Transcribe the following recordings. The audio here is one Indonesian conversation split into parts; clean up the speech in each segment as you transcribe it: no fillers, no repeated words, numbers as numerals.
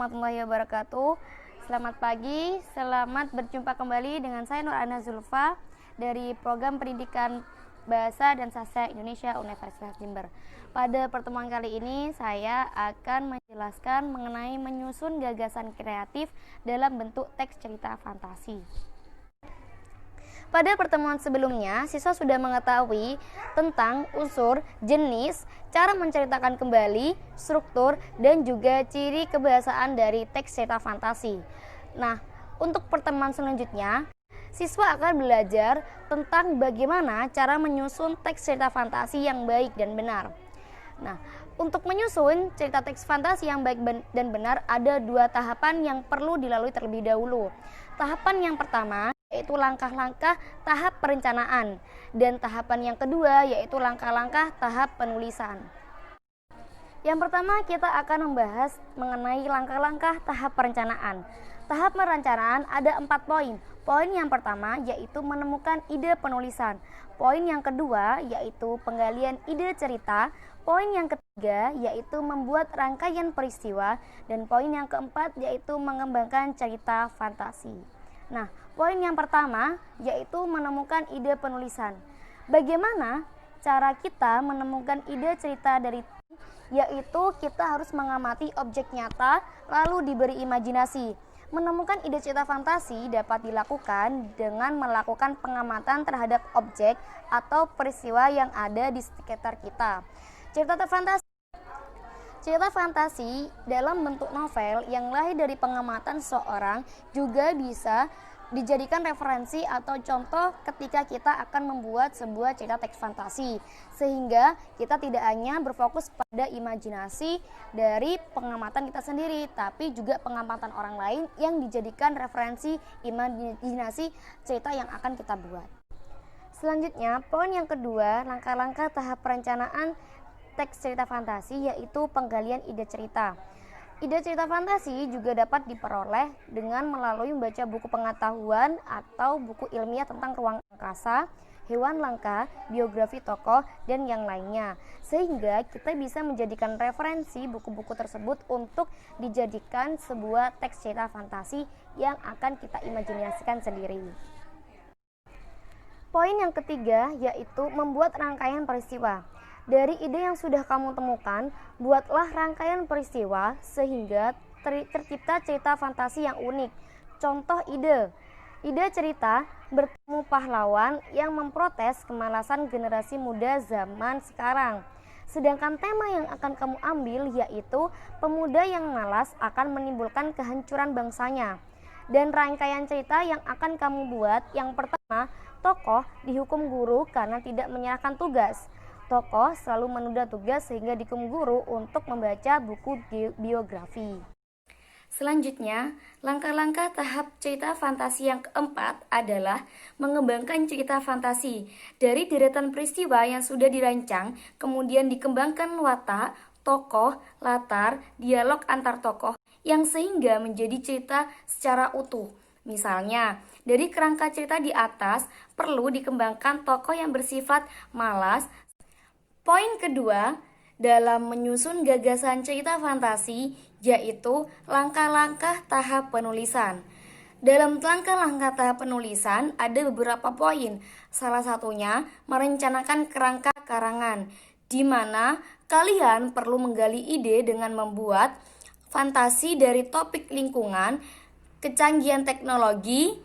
warahmatullahi wabarakatuh. Selamat pagi, selamat berjumpa kembali dengan saya Nur Ana Zulfa dari Program Pendidikan Bahasa dan Sastra Indonesia Universitas Jember. Pada pertemuan kali ini saya akan menjelaskan mengenai menyusun gagasan kreatif dalam bentuk teks cerita fantasi. Pada pertemuan sebelumnya, siswa sudah mengetahui tentang unsur, jenis, cara menceritakan kembali, struktur, dan juga ciri kebahasaan dari teks cerita fantasi. Nah, untuk pertemuan selanjutnya, siswa akan belajar tentang bagaimana cara menyusun teks cerita fantasi yang baik dan benar. Nah, untuk menyusun cerita teks fantasi yang baik dan benar ada dua tahapan yang perlu dilalui terlebih dahulu. Tahapan yang pertama yaitu langkah-langkah tahap perencanaan, dan tahapan yang kedua yaitu langkah-langkah tahap penulisan. Yang pertama kita akan membahas mengenai langkah-langkah tahap perencanaan. Tahap perencanaan ada 4 poin. Poin yang pertama yaitu menemukan ide penulisan. Poin yang kedua yaitu penggalian ide cerita. Poin yang ketiga yaitu membuat rangkaian peristiwa. Dan poin yang keempat yaitu mengembangkan cerita fantasi. Nah, poin yang pertama yaitu menemukan ide penulisan. Bagaimana cara kita menemukan ide cerita dari yaitu kita harus mengamati objek nyata lalu diberi imajinasi. Menemukan ide cerita fantasi dapat dilakukan dengan melakukan pengamatan terhadap objek atau peristiwa yang ada di sekitar kita. Cerita fantasi dalam bentuk novel yang lahir dari pengamatan seseorang juga bisa dijadikan referensi atau contoh ketika kita akan membuat sebuah cerita teks fantasi, sehingga kita tidak hanya berfokus pada imajinasi dari pengamatan kita sendiri, tapi juga pengamatan orang lain yang dijadikan referensi imajinasi cerita yang akan kita buat. Selanjutnya, poin yang kedua, langkah-langkah tahap perencanaan teks cerita fantasi yaitu penggalian ide cerita. Ide cerita fantasi juga dapat diperoleh dengan melalui membaca buku pengetahuan atau buku ilmiah tentang ruang angkasa, hewan langka, biografi tokoh, dan yang lainnya. Sehingga kita bisa menjadikan referensi buku-buku tersebut untuk dijadikan sebuah teks cerita fantasi yang akan kita imajinasikan sendiri. Poin yang ketiga yaitu membuat rangkaian peristiwa. Dari ide yang sudah kamu temukan, buatlah rangkaian peristiwa sehingga tercipta cerita fantasi yang unik. Contoh ide cerita bertemu pahlawan yang memprotes kemalasan generasi muda zaman sekarang. Sedangkan tema yang akan kamu ambil yaitu pemuda yang malas akan menimbulkan kehancuran bangsanya. Dan rangkaian cerita yang akan kamu buat yang pertama, tokoh dihukum guru karena tidak menyerahkan tugas. Tokoh selalu menunda tugas sehingga dihukum guru untuk membaca buku biografi. Selanjutnya, langkah-langkah tahap cerita fantasi yang keempat adalah mengembangkan cerita fantasi dari deretan peristiwa yang sudah dirancang, kemudian dikembangkan watak, tokoh, latar, dialog antar tokoh yang sehingga menjadi cerita secara utuh. Misalnya, dari kerangka cerita di atas perlu dikembangkan tokoh yang bersifat malas. Poin kedua dalam menyusun gagasan cerita fantasi yaitu langkah-langkah tahap penulisan. Dalam langkah-langkah tahap penulisan ada beberapa poin. Salah satunya merencanakan kerangka karangan, di mana kalian perlu menggali ide dengan membuat fantasi dari topik lingkungan, kecanggihan teknologi,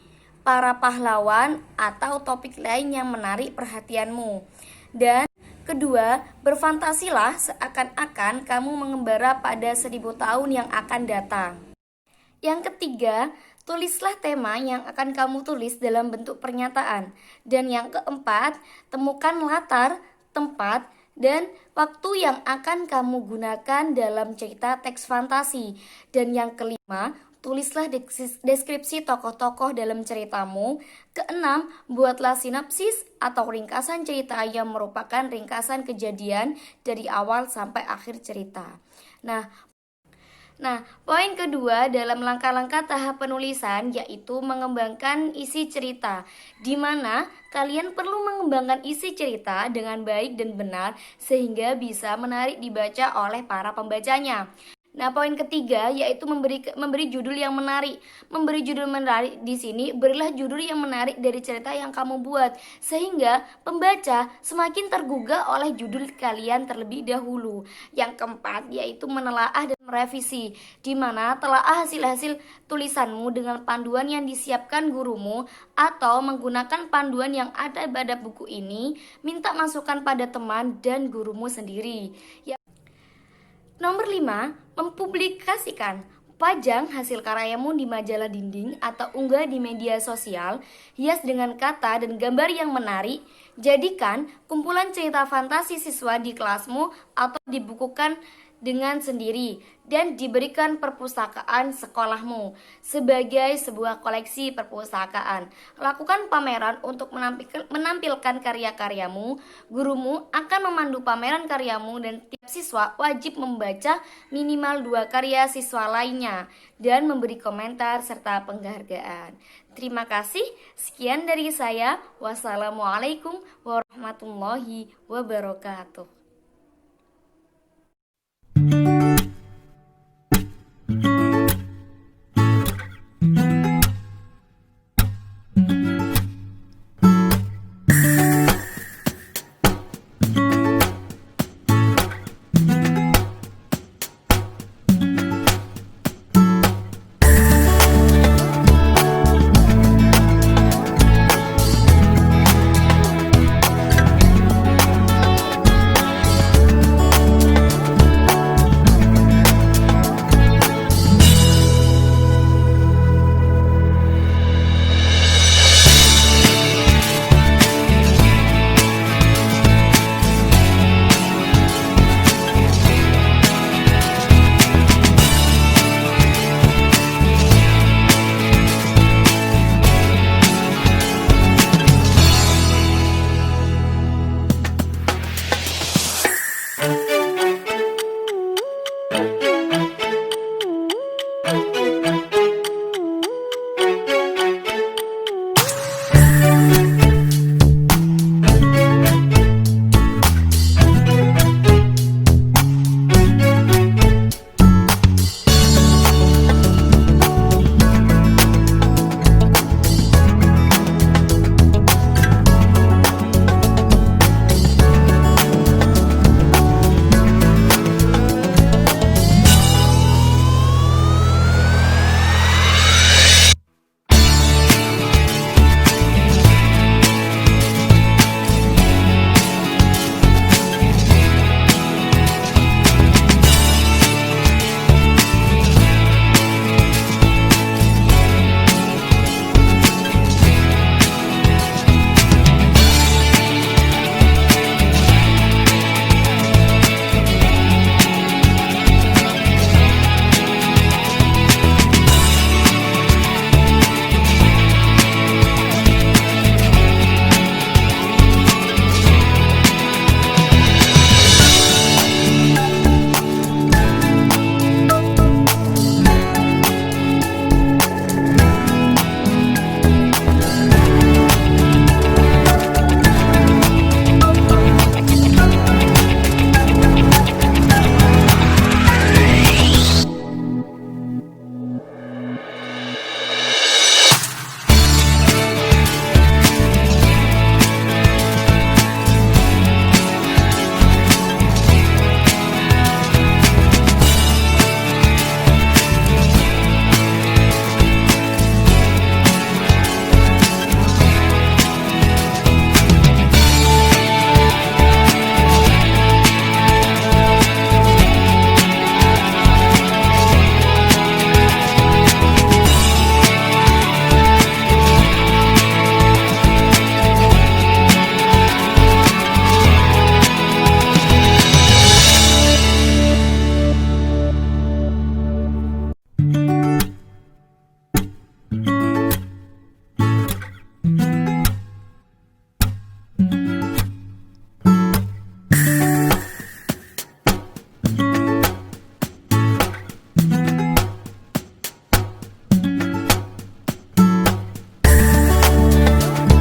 para pahlawan, atau topik lain yang menarik perhatianmu. Dan kedua, berfantasilah seakan-akan kamu mengembara pada 1000 tahun yang akan datang. Yang ketiga, tulislah tema yang akan kamu tulis dalam bentuk pernyataan. Dan yang keempat, temukan latar, tempat, dan waktu yang akan kamu gunakan dalam cerita teks fantasi. Dan yang kelima, tulislah deskripsi tokoh-tokoh dalam ceritamu. Keenam, buatlah sinopsis atau ringkasan cerita yang merupakan ringkasan kejadian dari awal sampai akhir cerita. Nah, poin kedua dalam langkah-langkah tahap penulisan yaitu mengembangkan isi cerita, di mana kalian perlu mengembangkan isi cerita dengan baik dan benar sehingga bisa menarik dibaca oleh para pembacanya. Nah, poin ketiga yaitu memberi judul yang menarik. Memberi judul menarik di sini, berilah judul yang menarik dari cerita yang kamu buat sehingga pembaca semakin tergugah oleh judul kalian terlebih dahulu. Yang keempat yaitu menelaah dan merevisi, di mana telaah hasil-hasil tulisanmu dengan panduan yang disiapkan gurumu atau menggunakan panduan yang ada pada buku ini. Minta masukan pada teman dan gurumu sendiri. Nomor 5, mempublikasikan. Pajang hasil karyamu di majalah dinding atau unggah di media sosial, hias dengan kata dan gambar yang menarik. Jadikan kumpulan cerita fantasi siswa di kelasmu atau dibukukan dengan sendiri dan diberikan perpustakaan sekolahmu sebagai sebuah koleksi perpustakaan. Lakukan pameran untuk menampilkan karya-karyamu. Gurumu akan memandu pameran karyamu dan tiap siswa wajib membaca minimal 2 karya siswa lainnya dan memberi komentar serta penghargaan. Terima kasih. Sekian dari saya. Wassalamualaikum warahmatullahi wabarakatuh.